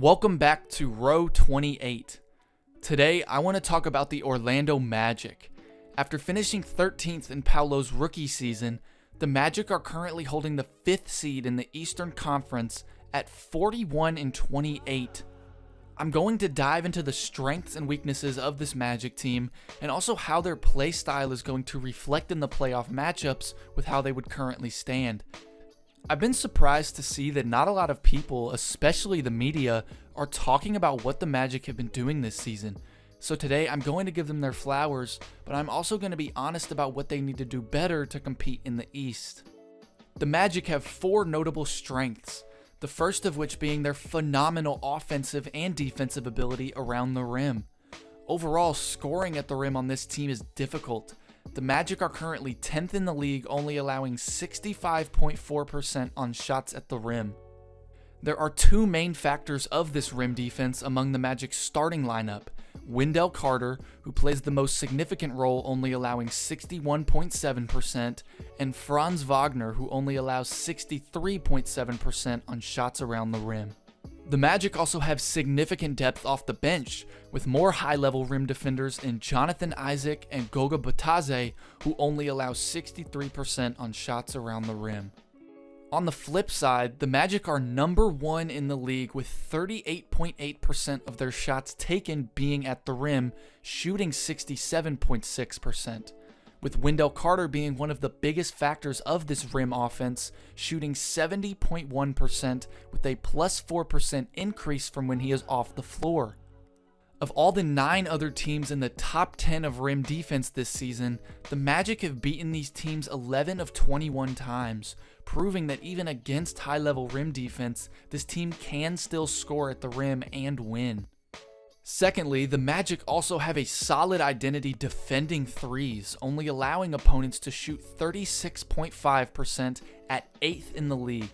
Welcome back to Row 28. Today, I want to talk about the Orlando Magic. After finishing 13th in Paolo's rookie season, the Magic are currently holding the 5th seed in the Eastern Conference at 41-28. I'm going to dive into the strengths and weaknesses of this Magic team, and also how their play style is going to reflect in the playoff matchups with how they would currently stand. I've been surprised to see that not a lot of people, especially the media, are talking about what the Magic have been doing this season. So today I'm going to give them their flowers, but I'm also going to be honest about what they need to do better to compete in the East. The Magic have 4 notable strengths, the first of which being their phenomenal offensive and defensive ability around the rim. Overall, scoring at the rim on this team is difficult. The Magic are currently 10th in the league, only allowing 65.4% on shots at the rim. There are 2 main factors of this rim defense among the Magic's starting lineup. Wendell Carter, who plays the most significant role, only allowing 61.7%, and Franz Wagner, who only allows 63.7% on shots around the rim. The Magic also have significant depth off the bench, with more high-level rim defenders in Jonathan Isaac and Goga Bitadze, who only allow 63% on shots around the rim. On the flip side, the Magic are number 1 in the league with 38.8% of their shots taken being at the rim, shooting 67.6%. With Wendell Carter being one of the biggest factors of this rim offense, shooting 70.1% with a plus 4% increase from when he is off the floor. Of all the 9 other teams in the top 10 of rim defense this season, the Magic have beaten these teams 11 of 21 times, proving that even against high-level rim defense, this team can still score at the rim and win. Secondly, the Magic also have a solid identity defending threes, only allowing opponents to shoot 36.5% at 8th in the league.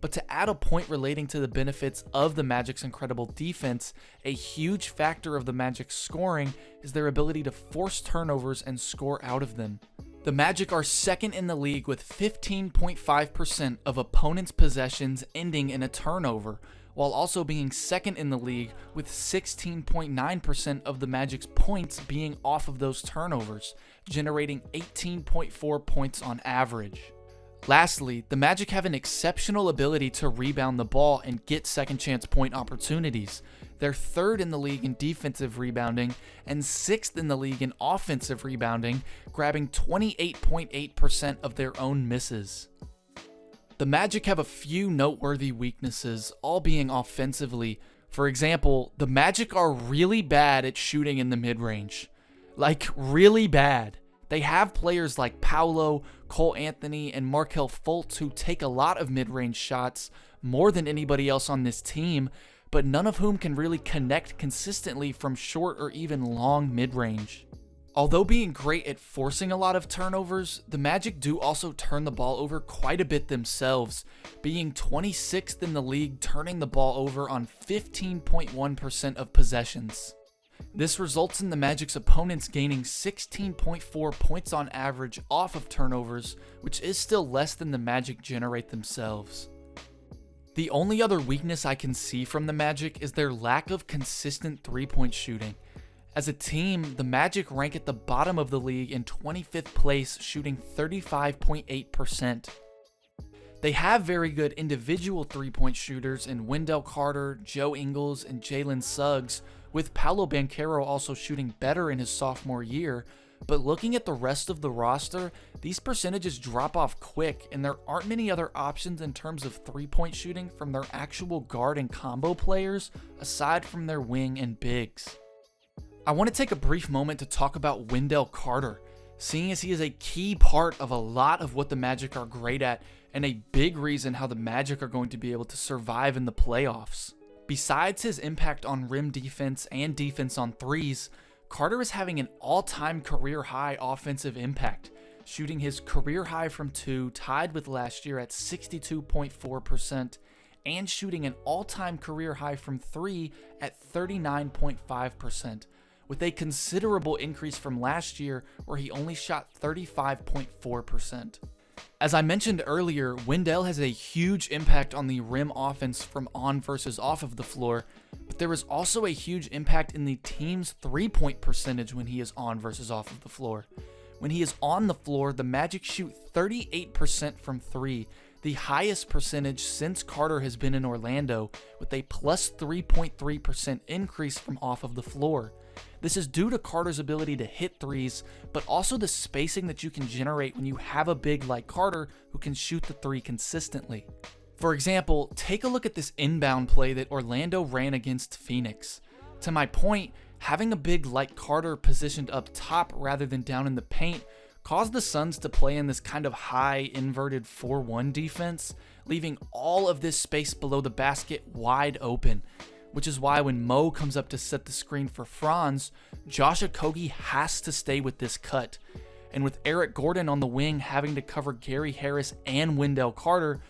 But to add a point relating to the benefits of the Magic's incredible defense, a huge factor of the Magic's scoring is their ability to force turnovers and score out of them. The Magic are 2nd in the league with 15.5% of opponents' possessions ending in a turnover, while also being 2nd in the league with 16.9% of the Magic's points being off of those turnovers, generating 18.4 points on average. Lastly, the Magic have an exceptional ability to rebound the ball and get second chance point opportunities. They're 3rd in the league in defensive rebounding and 6th in the league in offensive rebounding, grabbing 28.8% of their own misses. The Magic have a few noteworthy weaknesses, all being offensively. For example, the Magic are really bad at shooting in the mid-range. Like, really bad. They have players like Paolo, Cole Anthony, and Markelle Fultz who take a lot of mid-range shots, more than anybody else on this team, but none of whom can really connect consistently from short or even long mid-range. Although being great at forcing a lot of turnovers, the Magic do also turn the ball over quite a bit themselves, being 26th in the league turning the ball over on 15.1% of possessions. This results in the Magic's opponents gaining 16.4 points on average off of turnovers, which is still less than the Magic generate themselves. The only other weakness I can see from the Magic is their lack of consistent 3-point shooting. As a team, the Magic rank at the bottom of the league in 25th place, shooting 35.8%. They have very good individual 3-point shooters in Wendell Carter, Joe Ingles, and Jalen Suggs, with Paolo Banchero also shooting better in his sophomore year, but looking at the rest of the roster, these percentages drop off quick, and there aren't many other options in terms of 3-point shooting from their actual guard and combo players, aside from their wing and bigs. I want to take a brief moment to talk about Wendell Carter, seeing as he is a key part of a lot of what the Magic are great at, and a big reason how the Magic are going to be able to survive in the playoffs. Besides his impact on rim defense and defense on threes, Carter is having an all-time career-high offensive impact, shooting his career high from 2 tied with last year at 62.4%, and shooting an all-time career high from 3 at 39.5%, with a considerable increase from last year where he only shot 35.4%. As I mentioned earlier, Wendell has a huge impact on the rim offense from on versus off of the floor, but there is also a huge impact in the team's three-point percentage when he is on versus off of the floor. When he is on the floor, the Magic shoot 38% from three, the highest percentage since Carter has been in Orlando, with a plus 3.3% increase from off of the floor. This is due to Carter's ability to hit threes, but also the spacing that you can generate when you have a big like Carter who can shoot the three consistently. For example, take a look at this inbound play that Orlando ran against Phoenix. To my point, having a big like Carter positioned up top rather than down in the paint caused the Suns to play in this kind of high inverted 4-1 defense, leaving all of this space below the basket wide open, which is why when Mo comes up to set the screen for Franz, Josh Okogie has to stay with this cut. And with Eric Gordon on the wing having to cover Gary Harris and Wendell Carter,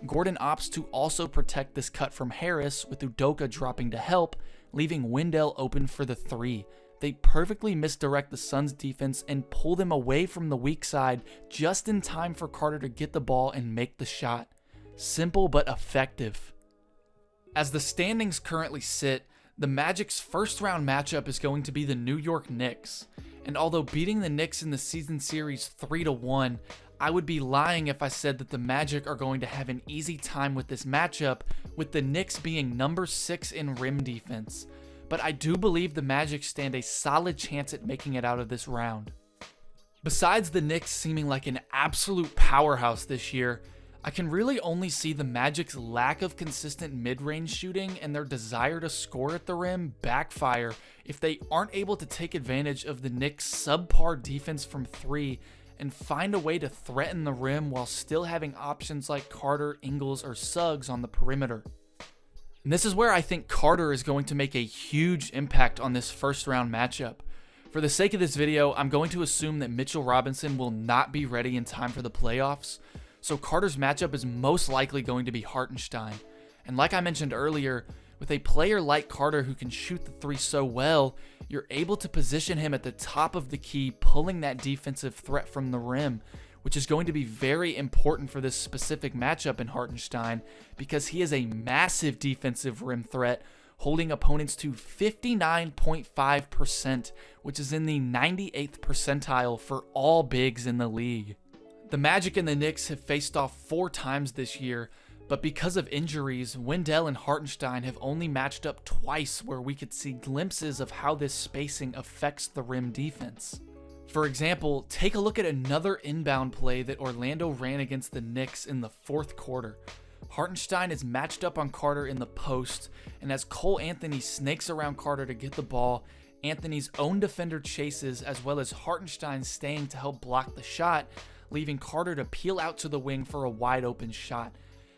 Gordon opts to also protect this cut from Harris, with Udoka dropping to help, leaving Wendell open for the three. They perfectly misdirect the Suns defense and pull them away from the weak side just in time for Carter to get the ball and make the shot. Simple but effective. As the standings currently sit, the Magic's first round matchup is going to be the New York Knicks. And although beating the Knicks in the season series 3-1, I would be lying if I said that the Magic are going to have an easy time with this matchup, with the Knicks being number 6 in rim defense. But I do believe the Magic stand a solid chance at making it out of this round. Besides the Knicks seeming like an absolute powerhouse this year, I can really only see the Magic's lack of consistent mid-range shooting and their desire to score at the rim backfire if they aren't able to take advantage of the Knicks' subpar defense from three and find a way to threaten the rim while still having options like Carter, Ingles, or Suggs on the perimeter. And this is where I think Carter is going to make a huge impact on this first round matchup. For the sake of this video, I'm going to assume that Mitchell Robinson will not be ready in time for the playoffs, so Carter's matchup is most likely going to be Hartenstein. And like I mentioned earlier, with a player like Carter who can shoot the three so well, you're able to position him at the top of the key, pulling that defensive threat from the rim, which is going to be very important for this specific matchup in Hartenstein because he is a massive defensive rim threat, holding opponents to 59.5%, which is in the 98th percentile for all bigs in the league. The Magic and the Knicks have faced off 4 times this year, but because of injuries, Wendell and Hartenstein have only matched up twice where we could see glimpses of how this spacing affects the rim defense. For example, take a look at another inbound play that Orlando ran against the Knicks in the 4th quarter. Hartenstein is matched up on Carter in the post, and as Cole Anthony snakes around Carter to get the ball, Anthony's own defender chases as well as Hartenstein staying to help block the shot, leaving Carter to peel out to the wing for a wide open shot.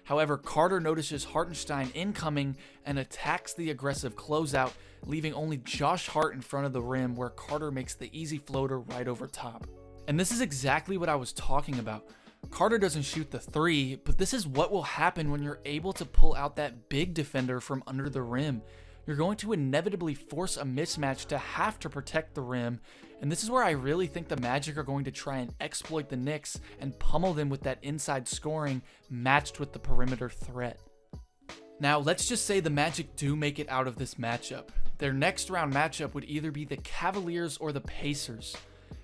However, Carter notices Hartenstein incoming and attacks the aggressive closeout, leaving only Josh Hart in front of the rim where Carter makes the easy floater right over top. And this is exactly what I was talking about. Carter doesn't shoot the three, but this is what will happen when you're able to pull out that big defender from under the rim. You're going to inevitably force a mismatch to have to protect the rim, and this is where I really think the Magic are going to try and exploit the Knicks and pummel them with that inside scoring matched with the perimeter threat. Now, let's just say the Magic do make it out of this matchup. Their next round matchup would either be the Cavaliers or the Pacers.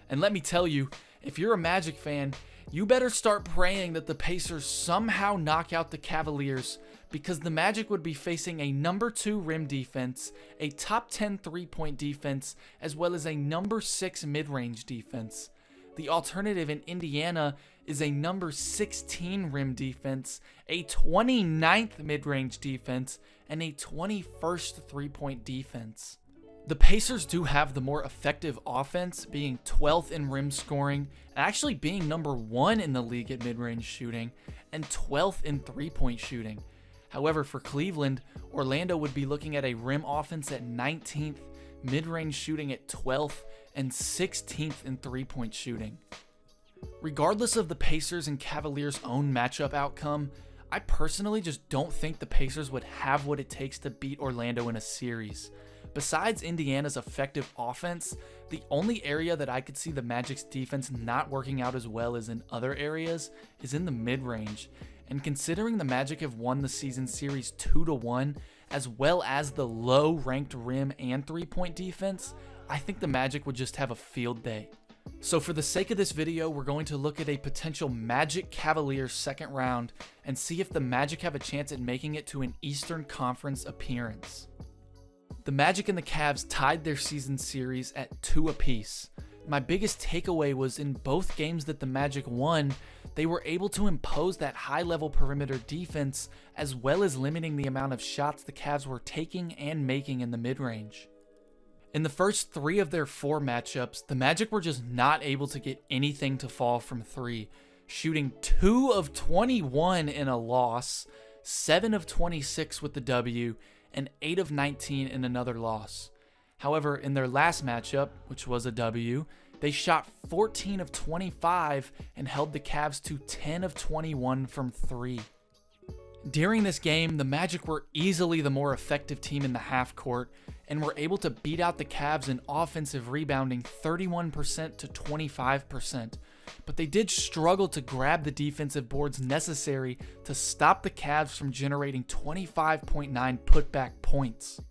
And let me tell you, if you're a Magic fan, you better start praying that the Pacers somehow knock out the Cavaliers, because the Magic would be facing a number 2 rim defense, a top 10 3-point defense, as well as a number 6 mid-range defense. The alternative in Indiana is a number 16 rim defense, a 29th mid-range defense, and a 21st 3-point defense. The Pacers do have the more effective offense, being 12th in rim scoring, and actually being number 1 in the league at mid-range shooting, and 12th in 3-point shooting. However, for Cleveland, Orlando would be looking at a rim offense at 19th, mid-range shooting at 12th, and 16th in 3-point shooting. Regardless of the Pacers and Cavaliers' own matchup outcome, I personally just don't think the Pacers would have what it takes to beat Orlando in a series. Besides Indiana's effective offense, the only area that I could see the Magic's defense not working out as well as in other areas is in the mid-range. And considering the Magic have won the season series 2-1, as well as the low-ranked rim and three-point defense, I think the Magic would just have a field day. So for the sake of this video, we're going to look at a potential Magic Cavaliers second round and see if the Magic have a chance at making it to an Eastern Conference appearance. The Magic and the Cavs tied their season series at 2 apiece. My biggest takeaway was in both games that the Magic won, they were able to impose that high-level perimeter defense as well as limiting the amount of shots the Cavs were taking and making in the mid-range. In the first 3 of their 4 matchups, the Magic were just not able to get anything to fall from 3, shooting 2 of 21 in a loss, 7 of 26 with the W, and 8 of 19 in another loss. However, in their last matchup, which was a W, they shot 14 of 25 and held the Cavs to 10 of 21 from 3. During this game, the Magic were easily the more effective team in the half court and were able to beat out the Cavs in offensive rebounding 31% to 25%, but they did struggle to grab the defensive boards necessary to stop the Cavs from generating 25.9 putback points.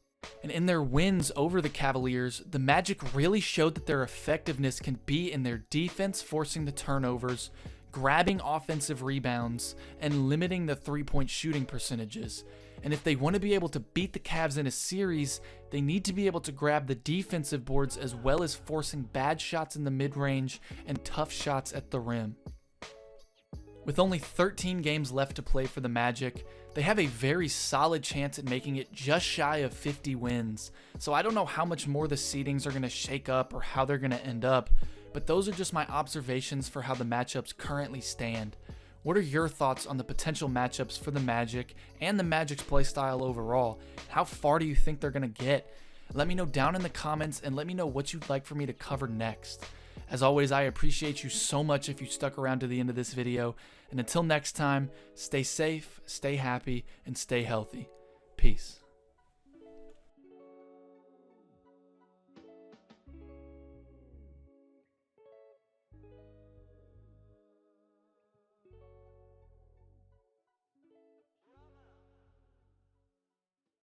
And in their wins over the Cavaliers, the Magic really showed that their effectiveness can be in their defense forcing the turnovers, grabbing offensive rebounds, and limiting the three-point shooting percentages. And if they want to be able to beat the Cavs in a series, they need to be able to grab the defensive boards as well as forcing bad shots in the mid-range and tough shots at the rim. With only 13 games left to play for the Magic, they have a very solid chance at making it just shy of 50 wins. So I don't know how much more the seedings are going to shake up or how they're going to end up, but those are just my observations for how the matchups currently stand. What are your thoughts on the potential matchups for the Magic and the Magic's playstyle overall? How far do you think they're going to get? Let me know down in the comments and let me know what you'd like for me to cover next. As always, I appreciate you so much if you stuck around to the end of this video. And until next time, stay safe, stay happy, and stay healthy. Peace.